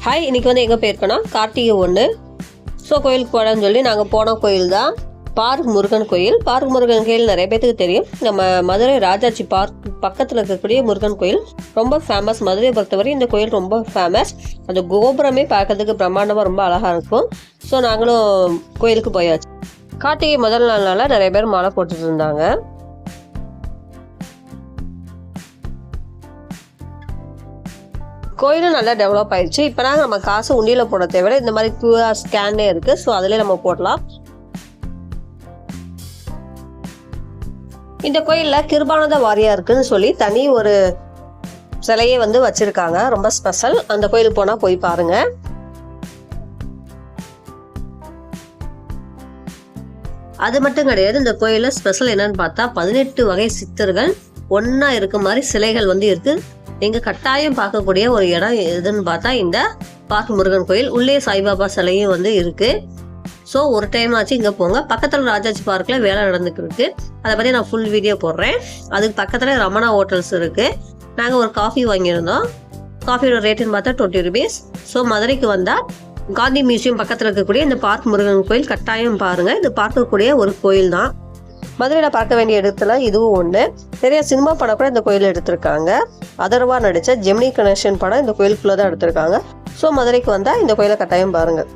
Hi, இன்றைக்கி வந்து எங்கே போயிருக்கோன்னா கார்த்திகை 1. ஸோ கோயிலுக்கு போகலான்னு சொல்லி நாங்கள் போன கோயில் தான் பார்க் முருகன் கோயில். பார்க் முருகன் கோயில் நிறைய பேருக்கு தெரியும். நம்ம மதுரை ராஜாஜி பார்க் பக்கத்தில் இருக்கக்கூடிய முருகன் கோயில் ரொம்ப ஃபேமஸ். மதுரையை பொறுத்தவரை இந்த கோயில் ரொம்ப ஃபேமஸ். அந்த கோபுரமே பார்க்கறதுக்கு பிரம்மாண்டமாக ரொம்ப அழகாக இருக்கும். ஸோ நாங்களும் கோயிலுக்கு போயாச்சு. கார்த்திகை முதல் நாள்னால நிறைய பேர் மாலை போட்டுட்டு இருந்தாங்க. கோயிலும் நல்லா டெவலப் ஆயிடுச்சு. இப்போ நம்ம காசு உண்டியில் போட தேவையில்லை. இந்த மாதிரி QR ஸ்கேனே இருக்குது. ஸோ அதிலே நம்ம போடலாம். இந்த கோயிலில் கிருபானந்த வாரியாருக்குன்னு சொல்லி தனி ஒரு சிலையை வந்து வச்சுருக்காங்க. ரொம்ப ஸ்பெஷல். அந்த கோயிலுக்கு போனால் போய் பாருங்கள். அது மட்டும் கிடையாது. இந்த கோயிலில் ஸ்பெஷல் என்னன்னு பார்த்தா 18 வகை சித்தர்கள் ஒன்றா இருக்க மாதிரி சிலைகள் வந்து இருக்குது. நீங்கள் கட்டாயம் பார்க்கக்கூடிய ஒரு இடம் எதுன்னு பார்த்தா இந்த பார்க் முருகன் கோயில். உள்ளே சாய்பாபா சிலையும் வந்து இருக்குது. ஸோ ஒரு டைம் ஆச்சு இங்கே போங்க. பக்கத்தில் ராஜாஜி பார்க்கில் வேலை நடந்துக்கு இருக்கு. அதை பற்றி நான் ஃபுல் வீடியோ போடுறேன். அதுக்கு பக்கத்தில் ரமணா ஹோட்டல்ஸ் இருக்குது. நாங்கள் ஒரு காஃபி வாங்கியிருந்தோம். காஃபியோட ரேட்டுன்னு பார்த்தா 20 rupees. ஸோ மதுரைக்கு வந்தால் காந்தி மியூசியம் பக்கத்தில் இருக்கக்கூடிய இந்த பார்க் முருகன் கோயில் கட்டாயம் பாருங்கள். இது பார்க்கக்கூடிய ஒரு கோயில் தான். மதுரையில் பார்க்க வேண்டிய இடத்துல இதுவும் ஒன்று. நிறைய சினிமா படம் கூட இந்த கோயில் எடுத்திருக்காங்க. அதர்வா நடித்த ஜெமினி கணேசன் படம் இந்த கோயிலுக்குள்ளே தான் எடுத்திருக்காங்க. ஸோ மதுரைக்கு வந்தால் இந்த கோயிலை கட்டாயம் பாருங்கள்.